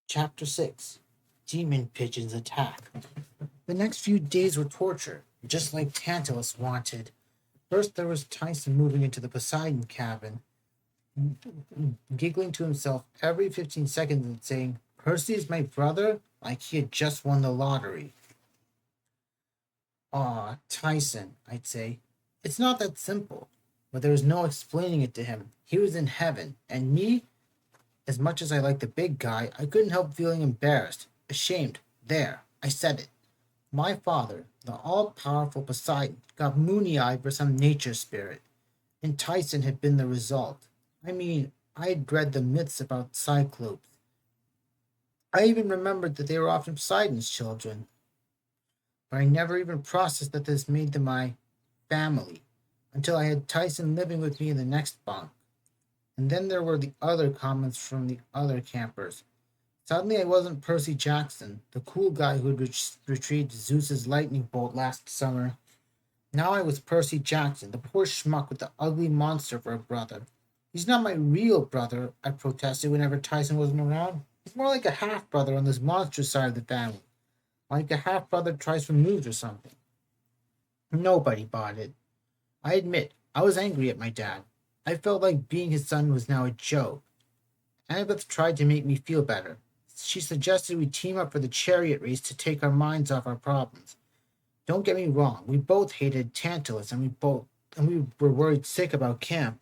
Chapter 6. Demon Pigeons Attack. The next few days were torture, just like Tantalus wanted. First, there was Tyson moving into the Poseidon cabin, giggling to himself every 15 seconds and saying, "Percy is my brother," like he had just won the lottery. "Aw, Tyson," I'd say. "It's not that simple." But there was no explaining it to him. He was in heaven, and me, as much as I liked the big guy, I couldn't help feeling embarrassed, ashamed. There, I said it. My father, the all-powerful Poseidon, got moony-eyed for some nature spirit, and Tyson had been the result. I mean, I had read the myths about Cyclopes. I even remembered that they were often Poseidon's children, but I never even processed that this made them my family, until I had Tyson living with me in the next bunk. And then there were the other comments from the other campers. Suddenly I wasn't Percy Jackson, the cool guy who had retrieved Zeus's lightning bolt last summer. Now I was Percy Jackson, the poor schmuck with the ugly monster for a brother. "He's not my real brother," I protested whenever Tyson wasn't around. "He's more like a half-brother on this monstrous side of the family. Like a half-brother twice removed or something." Nobody bought it. I admit, I was angry at my dad. I felt like being his son was now a joke. Annabeth tried to make me feel better. She suggested we team up for the chariot race to take our minds off our problems. Don't get me wrong, we both hated Tantalus and we were worried sick about camp,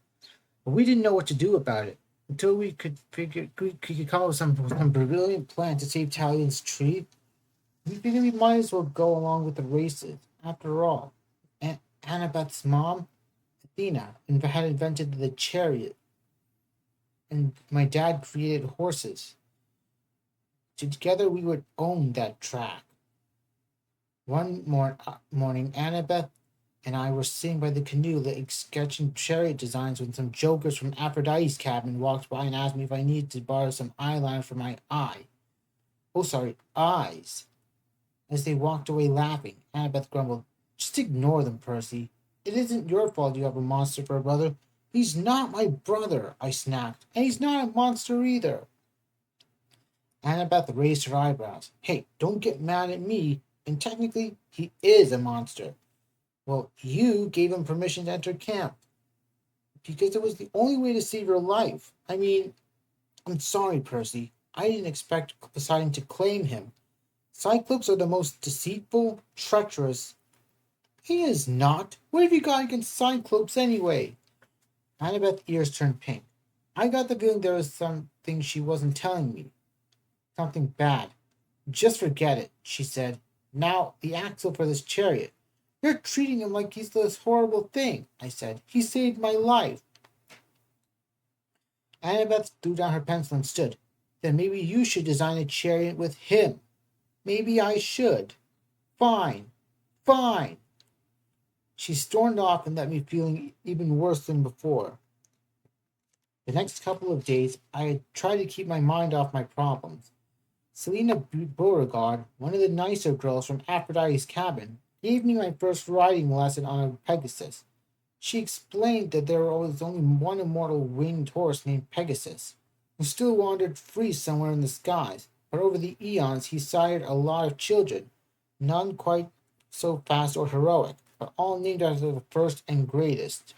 but we didn't know what to do about it until we could come up with some brilliant plan to save Talion's tree. We figured we might as well go along with the races. After all, Annabeth's mom, Athena, had invented the chariot, and my dad created horses. Together we would own that track. One morning, Annabeth and I were sitting by the canoe sketching chariot designs when some jokers from Aphrodite's cabin walked by and asked me if I needed to borrow some eyeliner for my eye. Oh, sorry, eyes. As they walked away laughing, Annabeth grumbled, "Just ignore them, Percy. It isn't your fault you have a monster for a brother." "He's not my brother," I snapped, "and he's not a monster either." Annabeth raised her eyebrows. "Hey, don't get mad at me. And technically, he is a monster." "Well, you gave him permission to enter camp." "Because it was the only way to save your life. I mean, I'm sorry, Percy. I didn't expect Poseidon to claim him. Cyclopes are the most deceitful, treacherous." "He is not. What have you got against Cyclopes anyway?" Annabeth's ears turned pink. I got the feeling there was something she wasn't telling me. Something bad. "Just forget it," she said. "Now, the axle for this chariot." "You're treating him like he's this horrible thing," I said. "He saved my life." Annabeth threw down her pencil and stood. "Then maybe you should design a chariot with him." "Maybe I should." "Fine. Fine." She stormed off and left me feeling even worse than before. The next couple of days, I had tried to keep my mind off my problems. Selena Beauregard, one of the nicer girls from Aphrodite's cabin, gave me my first riding lesson on a Pegasus. She explained that there was only one immortal winged horse named Pegasus, who still wandered free somewhere in the skies, but over the eons he sired a lot of children, none quite so fast or heroic, but all named after the first and greatest.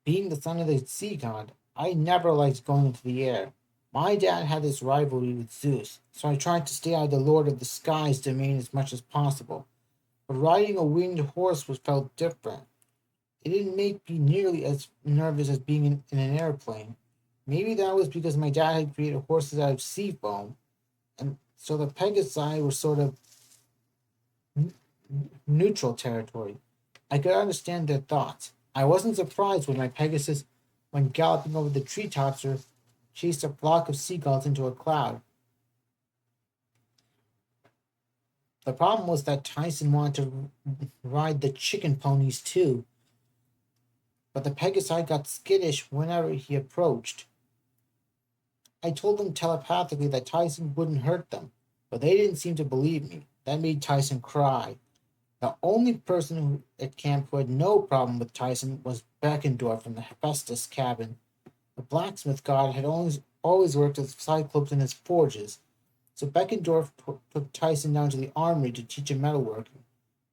Being the son of the sea god, I never liked going into the air. My dad had this rivalry with Zeus, so I tried to stay out of the Lord of the Skies domain as much as possible. But riding a winged horse felt different. It didn't make me nearly as nervous as being in an airplane. Maybe that was because my dad had created horses out of sea foam, and so the Pegasi were sort of neutral territory. I could understand their thoughts. I wasn't surprised when my Pegasus went galloping over the treetops or chased a flock of seagulls into a cloud. The problem was that Tyson wanted to ride the chicken ponies too, but the Pegasi got skittish whenever he approached. I told them telepathically that Tyson wouldn't hurt them, but they didn't seem to believe me. That made Tyson cry. The only person at camp who had no problem with Tyson was Beckendorf from the Hephaestus cabin. The blacksmith god had always worked as Cyclops in his forges, so Beckendorf took Tyson down to the armory to teach him metalworking.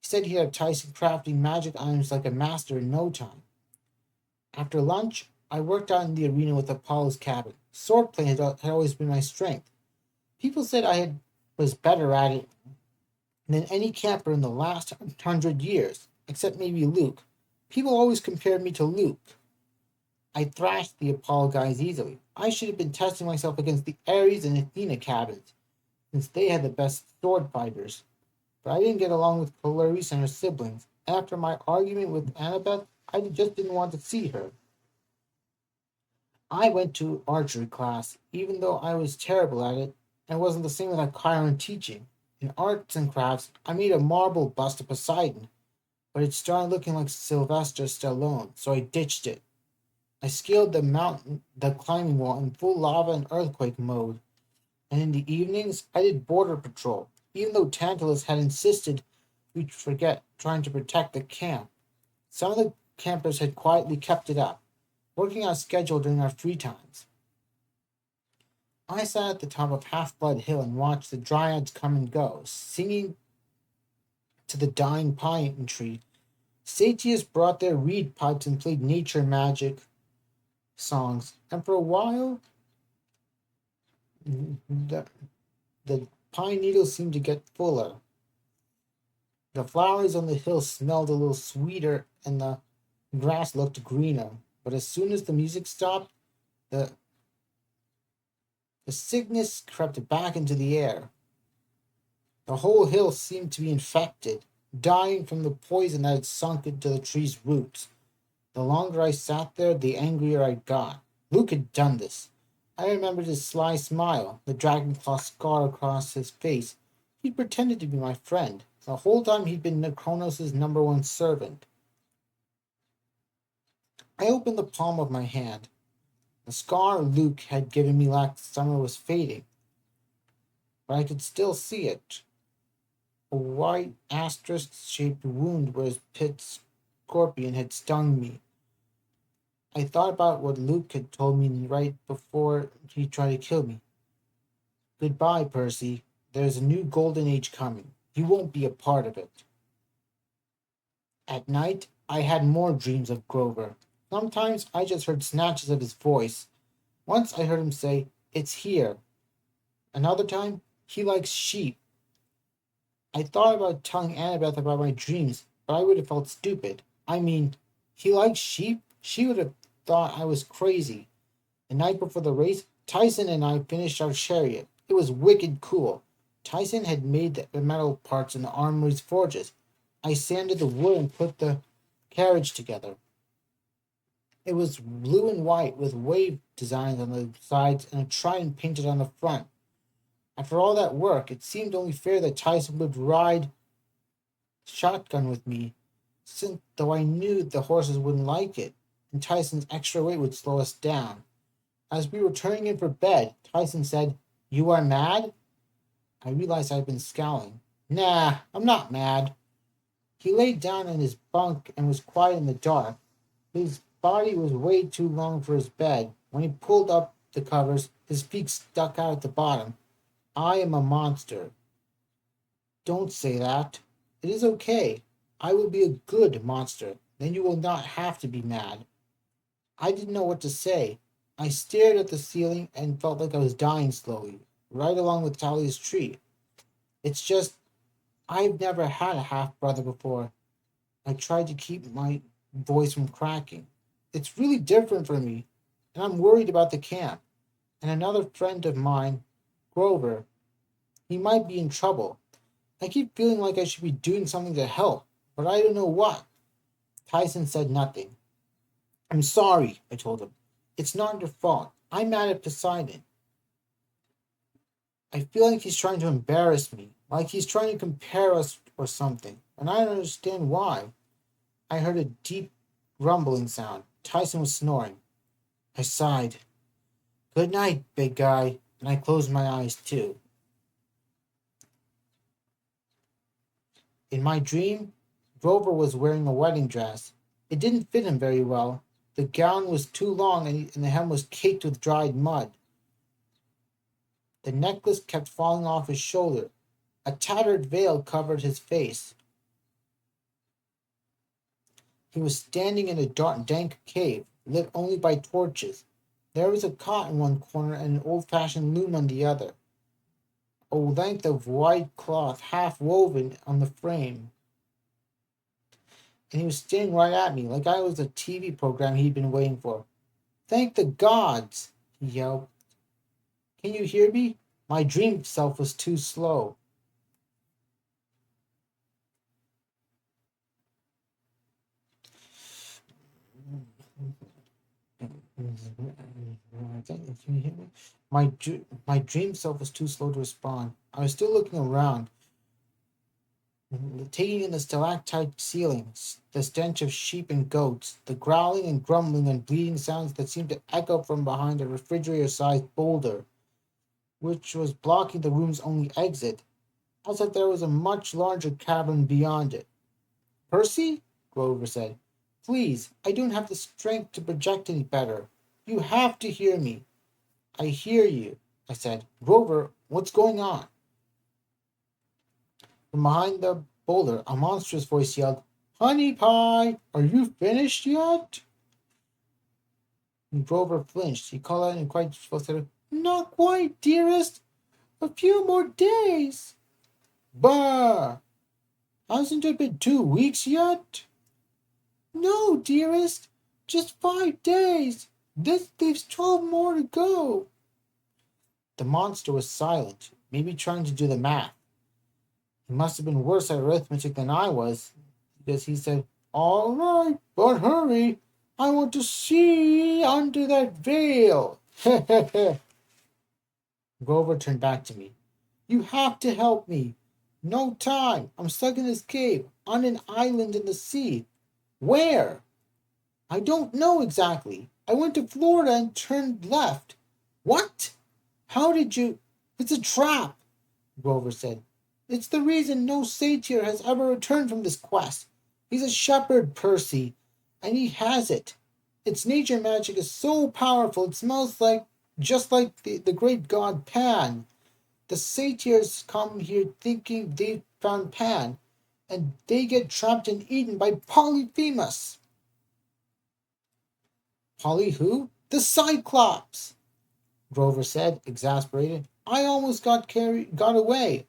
He said he had Tyson crafting magic items like a master in no time. After lunch, I worked out in the arena with Apollo's cabin. Swordplay had always been my strength. People said was better at it than any camper in the last 100 years, except maybe Luke. People always compared me to Luke. I thrashed the Apollo guys easily. I should have been testing myself against the Ares and Athena cabins, since they had the best sword fighters. But I didn't get along with Clarice and her siblings. After my argument with Annabeth, I just didn't want to see her. I went to archery class, even though I was terrible at it, and wasn't the same without Chiron teaching. In arts and crafts, I made a marble bust of Poseidon, but it started looking like Sylvester Stallone, so I ditched it. I scaled the climbing wall in full lava and earthquake mode, and in the evenings, I did border patrol, even though Tantalus had insisted we'd forget trying to protect the camp. Some of the campers had quietly kept it up, working on a schedule during our free times. I sat at the top of Half-Blood Hill and watched the dryads come and go, singing to the dying pine tree. Satyrs brought their reed pipes and played nature magic songs, and for a while, the pine needles seemed to get fuller. The flowers on the hill smelled a little sweeter, and the grass looked greener. But as soon as the music stopped, the sickness crept back into the air. The whole hill seemed to be infected, dying from the poison that had sunk into the tree's roots. The longer I sat there, the angrier I got. Luke had done this. I remembered his sly smile, the dragon-claw scar across his face. He'd pretended to be my friend. The whole time he'd been Kronos' #1 servant. I opened the palm of my hand. The scar Luke had given me last summer was fading, but I could still see it. A white asterisk-shaped wound where his pit scorpion had stung me. I thought about what Luke had told me right before he tried to kill me. Goodbye, Percy. There's a new golden age coming. You won't be a part of it. At night, I had more dreams of Grover. Sometimes I just heard snatches of his voice. Once I heard him say, "It's here." Another time, he likes sheep. I thought about telling Annabeth about my dreams, but I would have felt stupid. I mean, he likes sheep? She would have thought I was crazy. The night before the race, Tyson and I finished our chariot. It was wicked cool. Tyson had made the metal parts in the armory's forges. I sanded the wood and put the carriage together. It was blue and white with wave designs on the sides and a trident painted on the front. After all that work, it seemed only fair that Tyson would ride shotgun with me, since though I knew the horses wouldn't like it, and Tyson's extra weight would slow us down. As we were turning in for bed, Tyson said, "You are mad?" I realized I'd been scowling. "Nah, I'm not mad." He laid down in his bunk and was quiet in the dark. His body was way too long for his bed. When he pulled up the covers, his feet stuck out at the bottom. "I am a monster." "Don't say that. It is okay. I will be a good monster. Then you will not have to be mad." I didn't know what to say. I stared at the ceiling and felt like I was dying slowly, right along with Talia's tree. It's just, I've never had a half-brother before. I tried to keep my voice from cracking. It's really different for me, and I'm worried about the camp. And another friend of mine, Grover, he might be in trouble. I keep feeling like I should be doing something to help, but I don't know what. Tyson said nothing. "I'm sorry," I told him. "It's not your fault. I'm mad at Poseidon. I feel like he's trying to embarrass me, like he's trying to compare us or something, and I don't understand why." I heard a deep rumbling sound. Tyson was snoring. I sighed. "Good night, big guy," and I closed my eyes too. In my dream, Grover was wearing a wedding dress. It didn't fit him very well. The gown was too long and the hem was caked with dried mud. The necklace kept falling off his shoulder. A tattered veil covered his face. He was standing in a dark, dank cave, lit only by torches. There was a cot in one corner and an old-fashioned loom on the other. A length of white cloth half woven on the frame. And he was staring right at me, like I was a TV program he'd been waiting for. "Thank the gods!" he yelled. "Can you hear me? My dream self was too slow." Can you hear me? My dream self was too slow to respond. I was still looking around, taking in the stalactite ceilings, the stench of sheep and goats, the growling and grumbling and bleating sounds that seemed to echo from behind a refrigerator-sized boulder, which was blocking the room's only exit, as if there was a much larger cavern beyond it. "Percy," Grover said, "please, I don't have the strength to project any better. You have to hear me." "I hear you," I said. "Grover, what's going on?" From behind the boulder, a monstrous voice yelled, "Honey Pie, are you finished yet?" And Grover flinched. He called out in quite said, "Not quite, dearest. A few more days." "Bah! Hasn't it been 2 weeks yet?" "No, dearest. Just 5 days. This leaves 12 more to go." The monster was silent, maybe trying to do the math. He must have been worse at arithmetic than I was, because he said, "All right, but hurry. I want to see under that veil." Grover turned back to me. "You have to help me. No time. I'm stuck in this cave, on an island in the sea." "Where?" "I don't know exactly. I went to Florida and turned left." "What? How did you—" "It's a trap," Grover said. "It's the reason no satyr has ever returned from this quest. He's a shepherd, Percy, and he has it. Its nature magic is so powerful it smells just like the great god Pan. The satyrs come here thinking they've found Pan, and they get trapped and eaten by Polyphemus." "Polly who?" "The Cyclops," Grover said, exasperated. "I almost got away.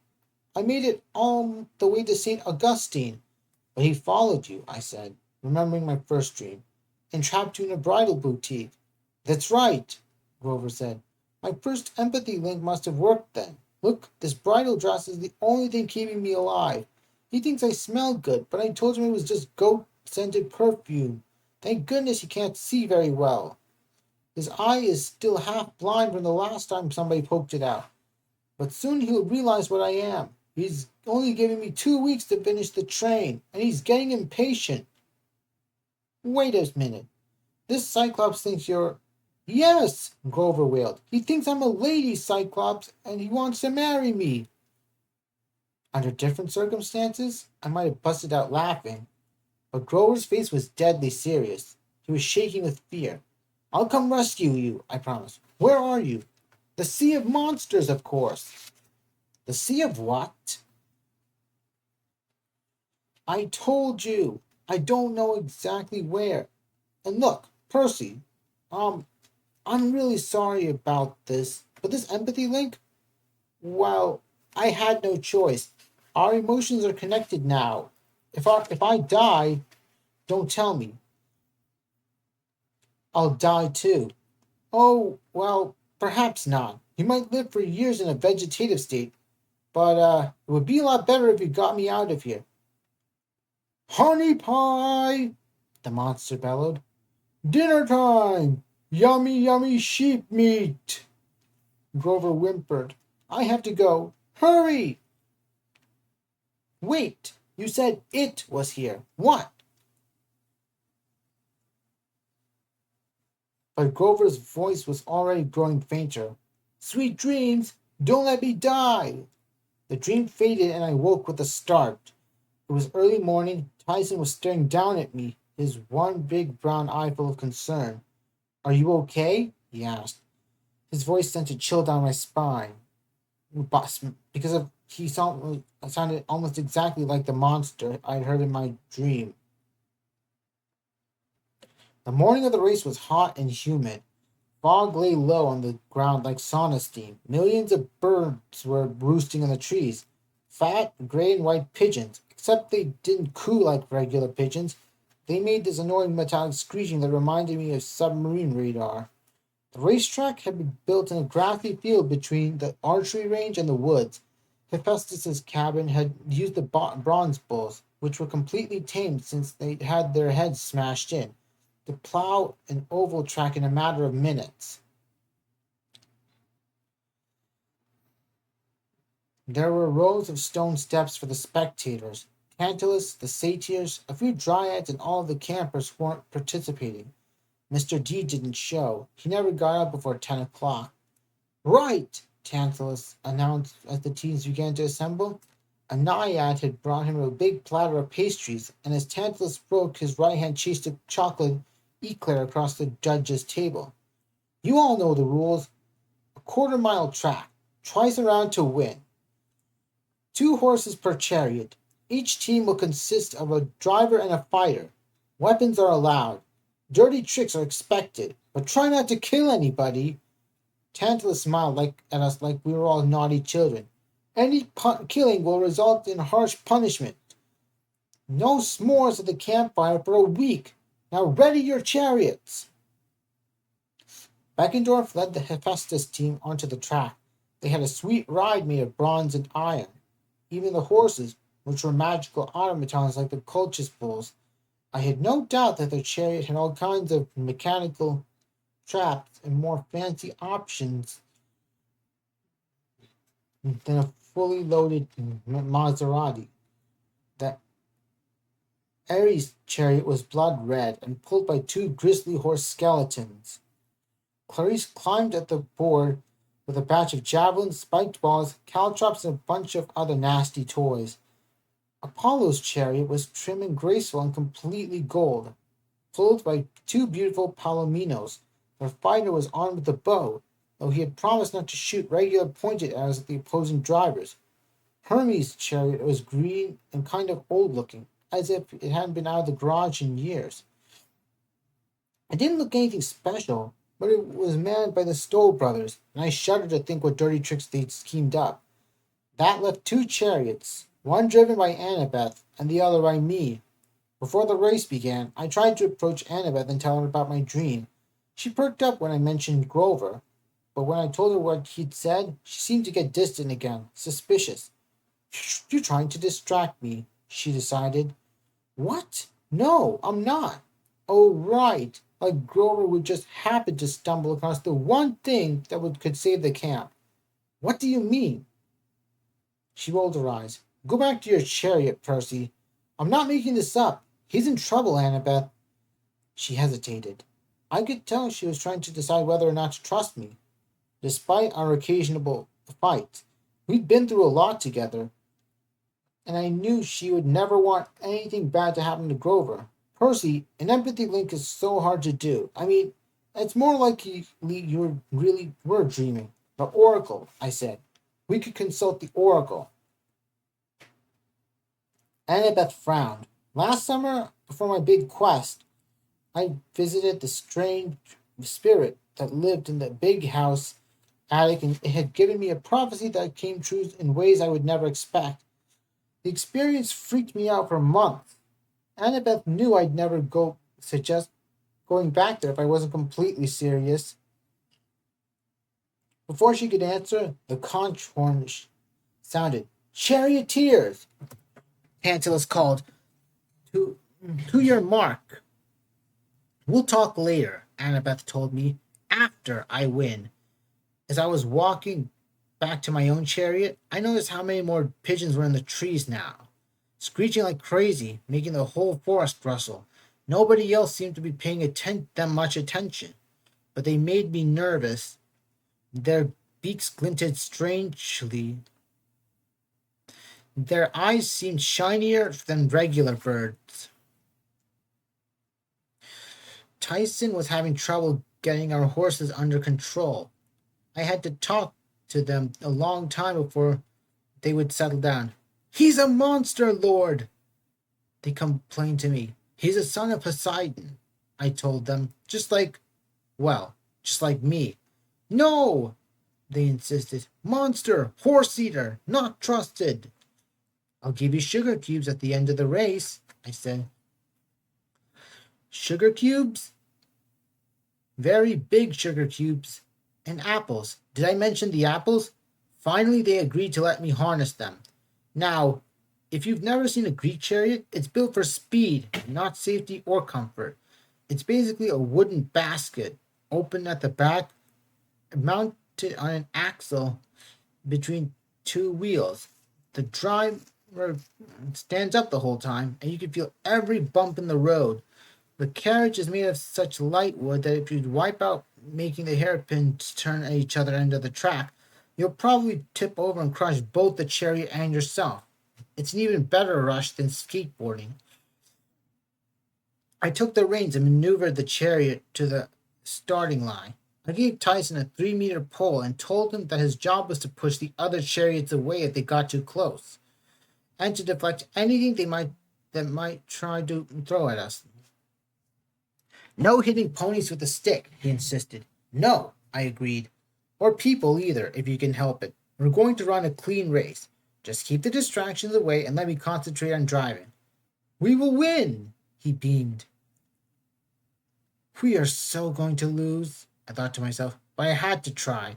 I made it all the way to St. Augustine." "But he followed you," I said, remembering my first dream, "and trapped you in a bridal boutique." "That's right," Grover said. "My first empathy link must have worked then. Look, this bridal dress is the only thing keeping me alive. He thinks I smell good, but I told him it was just goat-scented perfume. Thank goodness he can't see very well. His eye is still half blind from the last time somebody poked it out. But soon he'll realize what I am. He's only giving me 2 weeks to finish the train, and he's getting impatient." "Wait a minute. This Cyclops thinks you're—" "Yes," Grover wailed. "He thinks I'm a lady Cyclops, and he wants to marry me." Under different circumstances, I might have busted out laughing, but Grover's face was deadly serious. He was shaking with fear. "I'll come rescue you," I promised. "Where are you?" "The Sea of Monsters, of course." "The Sea of what?" "I told you. I don't know exactly where. And look, Percy, I'm really sorry about this, but this empathy link, well, I had no choice. Our emotions are connected now. If I die, don't tell me. I'll die too." "Oh, well, perhaps not. You might live for years in a vegetative state, but it would be a lot better if you got me out of here." "Honey Pie!" the monster bellowed. "Dinner time! Yummy, yummy sheep meat!" Grover whimpered. "I have to go. Hurry!" "Wait! You said it was here. What?" But Grover's voice was already growing fainter. "Sweet dreams! Don't let me die!" The dream faded and I woke with a start. It was early morning. Tyson was staring down at me, his one big brown eye full of concern. "Are you okay?" he asked. His voice sent a chill down my spine. But because of sounded almost exactly like the monster I'd heard in my dream. The morning of the race was hot and humid. Fog lay low on the ground like sauna steam. Millions of birds were roosting in the trees. Fat, gray, and white pigeons, except they didn't coo like regular pigeons. They made this annoying metallic screeching that reminded me of submarine radar. The racetrack had been built in a grassy field between the archery range and the woods. Hephaestus's cabin had used the bronze bulls, which were completely tamed since they had their heads smashed in, to plow an oval track in a matter of minutes. There were rows of stone steps for the spectators. Tantalus, the satyrs, a few dryads, and all of the campers weren't participating. Mr. D didn't show. He never got up before 10 o'clock. Right, Tantalus announced as the teams began to assemble. A naiad had brought him a big platter of pastries, and as Tantalus spoke, his right hand chased a chocolate eclair across the judge's table. You all know the rules. A quarter-mile track, twice around to win. 2 horses per chariot. Each team will consist of a driver and a fighter. Weapons are allowed. Dirty tricks are expected, but try not to kill anybody. Tantalus smiled at us like we were all naughty children. Any killing will result in harsh punishment. No s'mores at the campfire for a week. Now ready your chariots. Beckendorf led the Hephaestus team onto the track. They had a sweet ride made of bronze and iron. Even the horses, which were magical automatons like the Colchis bulls, I had no doubt that their chariot had all kinds of mechanical traps and more fancy options than a fully loaded Maserati. The Ares' chariot was blood red and pulled by 2 grisly horse skeletons. Clarice climbed at the board with a batch of javelins, spiked balls, caltrops, and a bunch of other nasty toys. Apollo's chariot was trim and graceful and completely gold, pulled by 2 beautiful palominos. Their fighter was armed with a bow, though he had promised not to shoot regular pointed arrows at the opposing drivers. Hermes' chariot was green and kind of old-looking, as if it hadn't been out of the garage in years. It didn't look anything special, but it was manned by the Stowe brothers, and I shuddered to think what dirty tricks they'd schemed up. That left 2 chariots, one driven by Annabeth and the other by me. Before the race began, I tried to approach Annabeth and tell her about my dream. She perked up when I mentioned Grover, but when I told her what he'd said, she seemed to get distant again, suspicious. You're trying to distract me, she decided. What? No, I'm not. Oh, right. Like Grover would just happen to stumble across the one thing that could save the camp. What do you mean? She rolled her eyes. Go back to your chariot, Percy. I'm not making this up. He's in trouble, Annabeth. She hesitated. I could tell she was trying to decide whether or not to trust me. Despite our occasional fights, we'd been through a lot together, and I knew she would never want anything bad to happen to Grover. Percy, an empathy link is so hard to do. I mean, it's more likely you really were dreaming. The Oracle, I said. We could consult the Oracle. Annabeth frowned. Last summer, before my big quest, I visited the strange spirit that lived in the big house attic, and it had given me a prophecy that came true in ways I would never expect. The experience freaked me out for months. Annabeth knew I'd never suggest going back there if I wasn't completely serious. Before she could answer, the conch horn sounded. Charioteers! Tantalus called. To your mark. We'll talk later, Annabeth told me, after I win. As I was walking back to my own chariot, I noticed how many more pigeons were in the trees now, screeching like crazy, making the whole forest rustle. Nobody else seemed to be paying them much attention, but they made me nervous. Their beaks glinted strangely. Their eyes seemed shinier than regular birds. Tyson was having trouble getting our horses under control. I had to talk to them a long time before they would settle down. He's a monster, Lord, they complained to me. He's a son of Poseidon, I told them, just like me. No, they insisted. Monster, horse eater, not trusted. I'll give you sugar cubes at the end of the race, I said. Sugar cubes? Very big sugar cubes. And apples. Did I mention the apples? Finally, they agreed to let me harness them. Now, if you've never seen a Greek chariot, it's built for speed, not safety or comfort. It's basically a wooden basket, open at the back, mounted on an axle between two wheels. The driver stands up the whole time, and you can feel every bump in the road. The carriage is made of such light wood that if you'd wipe out making the hairpins turn at each other end of the track, you'll probably tip over and crush both the chariot and yourself. It's an even better rush than skateboarding. I took the reins and maneuvered the chariot to the starting line. I gave Tyson a 3-meter pole and told him that his job was to push the other chariots away if they got too close, and to deflect anything that might try to throw at us. No hitting ponies with a stick, he insisted. No, I agreed. Or people either, if you can help it. We're going to run a clean race. Just keep the distractions away and let me concentrate on driving. We will win, he beamed. We are so going to lose, I thought to myself, but I had to try.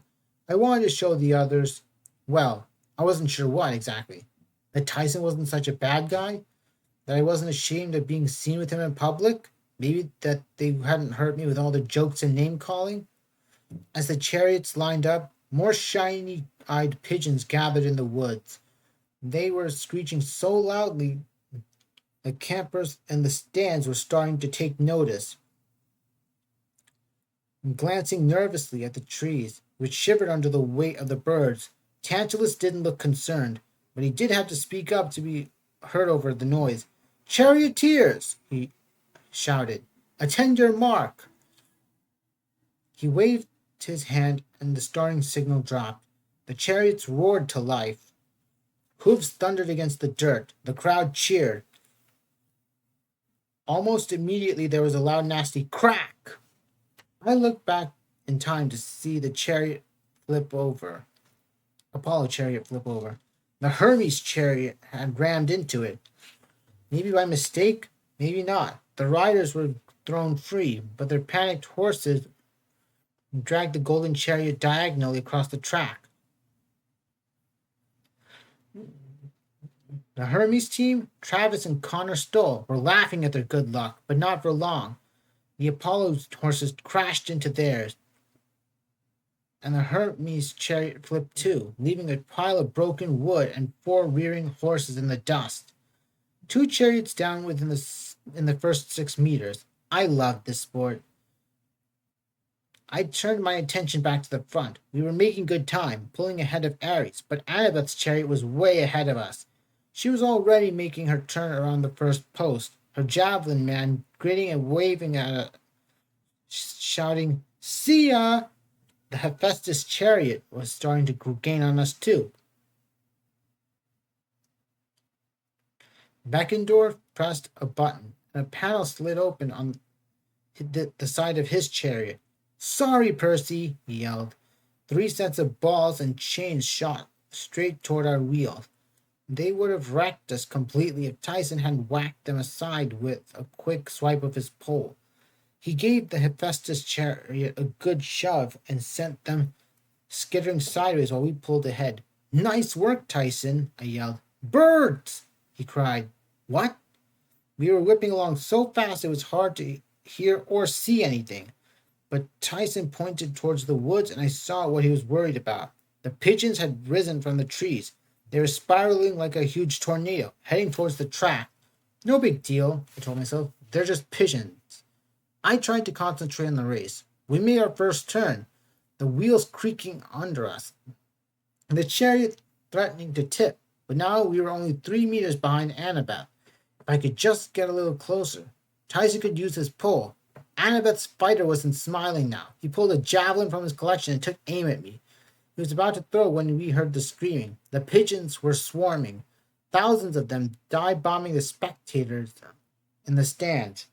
I wanted to show the others, well, I wasn't sure what exactly. That Tyson wasn't such a bad guy, that I wasn't ashamed of being seen with him in public, maybe that they hadn't hurt me with all the jokes and name-calling. As the chariots lined up, more shiny-eyed pigeons gathered in the woods. They were screeching so loudly the campers in the stands were starting to take notice, and glancing nervously at the trees, which shivered under the weight of the birds. Tantalus didn't look concerned, but he did have to speak up to be heard over the noise. Charioteers, he shouted, attend your mark. He waved his hand and the starting signal dropped. The chariots roared to life. Hooves thundered against the dirt. The crowd cheered. Almost immediately there was a loud, nasty crack. I looked back in time to see the chariot flip over. Apollo chariot flip over. The Hermes chariot had rammed into it. Maybe by mistake, maybe not. The riders were thrown free, but their panicked horses dragged the golden chariot diagonally across the track. The Hermes team, Travis and Connor Stoll, were laughing at their good luck, but not for long. The Apollo's horses crashed into theirs, and the Hermes chariot flipped too, leaving a pile of broken wood and 4 rearing horses in the dust. 2 chariots down in the first 6 meters. I loved this sport. I turned my attention back to the front. We were making good time, pulling ahead of Ares, but Annabeth's chariot was way ahead of us. She was already making her turn around the first post, her javelin man grinning and waving at us, shouting, "See ya!" The Hephaestus chariot was starting to gain on us too. Beckendorf pressed a button, and a panel slid open on the side of his chariot. "Sorry, Percy," he yelled. 3 sets of balls and chains shot straight toward our wheels. They would have wrecked us completely if Tyson hadn't whacked them aside with a quick swipe of his pole. He gave the Hephaestus chariot a good shove and sent them skittering sideways while we pulled ahead. "Nice work, Tyson," I yelled. "Birds!" he cried. "What?" We were whipping along so fast it was hard to hear or see anything. But Tyson pointed towards the woods, and I saw what he was worried about. The pigeons had risen from the trees. They were spiraling like a huge tornado, heading towards the track. No big deal, I told myself. They're just pigeons. I tried to concentrate on the race. We made our first turn, the wheels creaking under us, and the chariot threatening to tip. But now we were only 3 meters behind Annabeth. If I could just get a little closer. Tyson could use his pole. Annabeth's fighter wasn't smiling now. He pulled a javelin from his collection and took aim at me. He was about to throw when we heard the screaming. The pigeons were swarming, thousands of them dive bombing the spectators in the stands,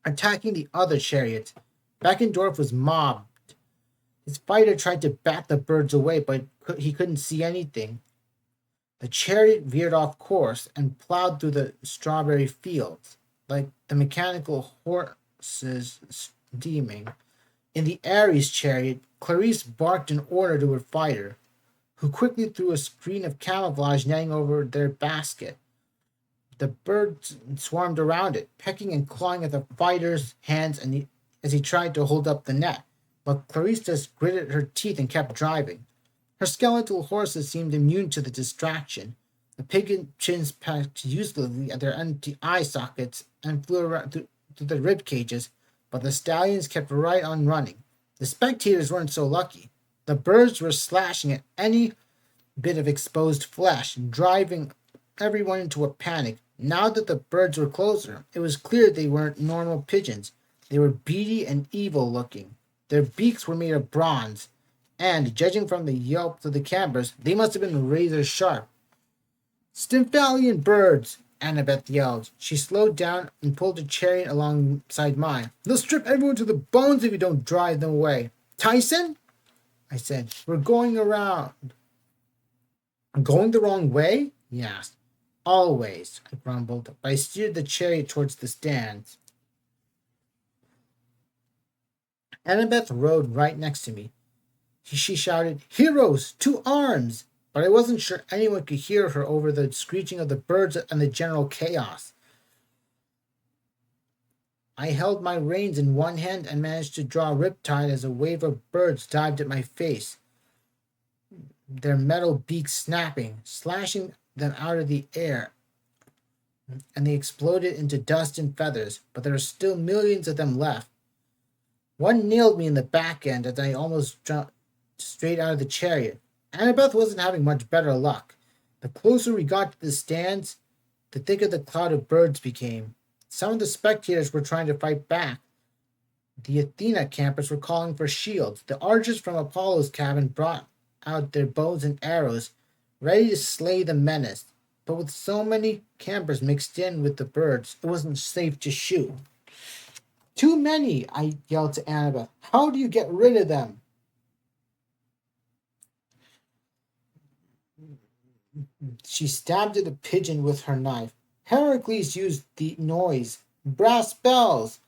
attacking the other chariots. Beckendorf was mobbed. His fighter tried to bat the birds away, but he couldn't see anything. The chariot veered off course and plowed through the strawberry fields, like the mechanical horses steaming. In the Ares chariot, Clarice barked an order to her fighter, who quickly threw a screen of camouflage netting over their basket. The birds swarmed around it, pecking and clawing at the fighter's hands as he tried to hold up the net, but Clarice just gritted her teeth and kept driving. Her skeletal horses seemed immune to the distraction. The pigeons pecked uselessly at their empty eye sockets and flew around through the rib cages, but the stallions kept right on running. The spectators weren't so lucky. The birds were slashing at any bit of exposed flesh, driving everyone into a panic. Now that the birds were closer, it was clear they weren't normal pigeons. They were beady and evil looking. Their beaks were made of bronze, and, judging from the yelps of the campers, they must have been razor sharp. "Stymphalian birds!" Annabeth yelled. She slowed down and pulled her chariot alongside mine. "They'll strip everyone to the bones if you don't drive them away." "Tyson?" I said. "We're going around." "Going the wrong way?" he asked. "Always," I grumbled, but I steered the chariot towards the stands. Annabeth rode right next to me. She shouted, "Heroes, to arms!" But I wasn't sure anyone could hear her over the screeching of the birds and the general chaos. I held my reins in one hand and managed to draw riptide as a wave of birds dived at my face, their metal beaks snapping, slashing them out of the air, and they exploded into dust and feathers, but there were still millions of them left. One nailed me in the back end as I almost jumped straight out of the chariot. Annabeth wasn't having much better luck. The closer we got to the stands, the thicker the cloud of birds became. Some of the spectators were trying to fight back. The Athena campers were calling for shields. The archers from Apollo's cabin brought out their bows and arrows, ready to slay the menace. But with so many campers mixed in with the birds, it wasn't safe to shoot. "Too many!" I yelled to Annabeth. "How do you get rid of them?" She stabbed at a pigeon with her knife. "Heracles used the noise. Brass bells.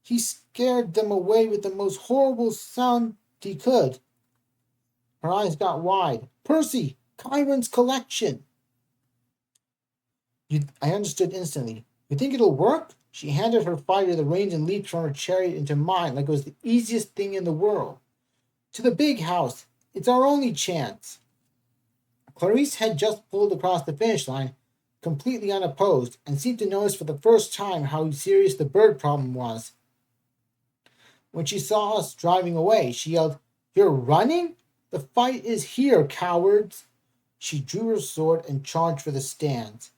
He scared them away with the most horrible sound he could." Her eyes got wide. "Percy! Chiron's collection!" I understood instantly. "You think it'll work?" She handed her fighter the reins and leaped from her chariot into mine like it was the easiest thing in the world. "To the big house. It's our only chance." Clarice had just pulled across the finish line, completely unopposed, and seemed to notice for the first time how serious the bird problem was. When she saw us driving away, she yelled, "You're running? The fight is here, cowards!" She drew her sword and charged for the stands.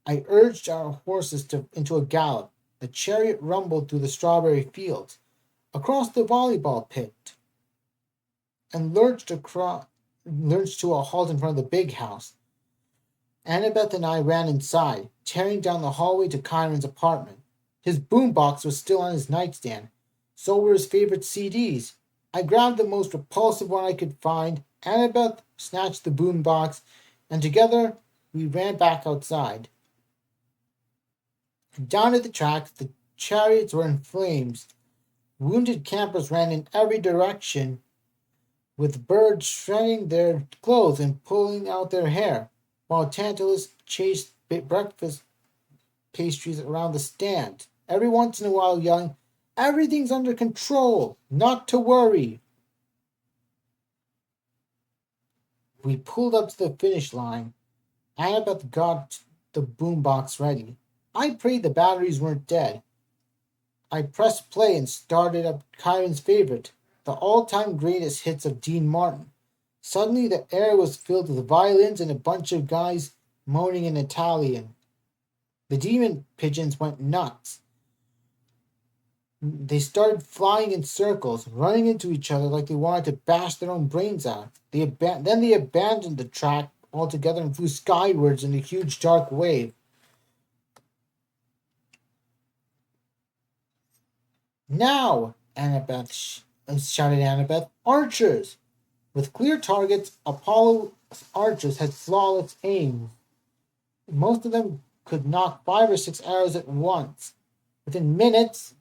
I urged our horses into a gallop. The chariot rumbled through the strawberry fields, across the volleyball pit, and lurched to a halt in front of the big house. Annabeth and I ran inside, tearing down the hallway to Chiron's apartment. His boombox was still on his nightstand. So were his favorite CDs. I grabbed the most repulsive one I could find. Annabeth snatched the boombox, and together we ran back outside. Down at the tracks, the chariots were in flames. Wounded campers ran in every direction, with birds shredding their clothes and pulling out their hair, while Tantalus chased breakfast pastries around the stand, every once in a while yelling, "Everything's under control, not to worry." We pulled up to the finish line. Annabeth got the boombox ready. I prayed the batteries weren't dead. I pressed play and started up Chiron's favorite, the all-time greatest hits of Dean Martin. Suddenly the air was filled with violins and a bunch of guys moaning in Italian. The demon pigeons went nuts. They started flying in circles, running into each other like they wanted to bash their own brains out. Then they abandoned the track altogether and flew skywards in a huge dark wave. Now, shouted Annabeth, archers! With clear targets, Apollo's archers had flawless aim. Most of them could knock 5 or 6 arrows at once. Within minutes,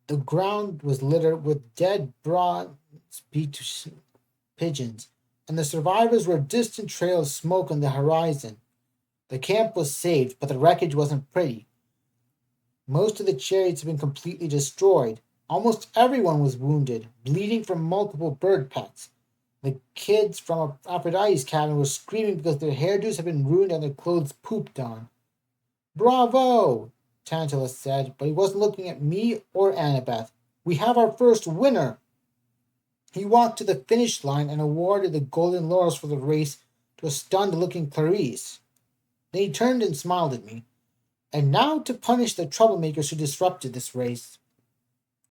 the ground was littered with dead bronze pigeons, and the survivors were a distant trail of smoke on the horizon. The camp was saved, but the wreckage wasn't pretty. Most of the chariots had been completely destroyed. Almost everyone was wounded, bleeding from multiple bird pecks. The kids from Aphrodite's cabin were screaming because their hairdos had been ruined and their clothes pooped on. Bravo! Tantalus said, but he wasn't looking at me or Annabeth. We have our first winner! He walked to the finish line and awarded the golden laurels for the race to a stunned-looking Clarice. Then he turned and smiled at me. And now to punish the troublemakers who disrupted this race.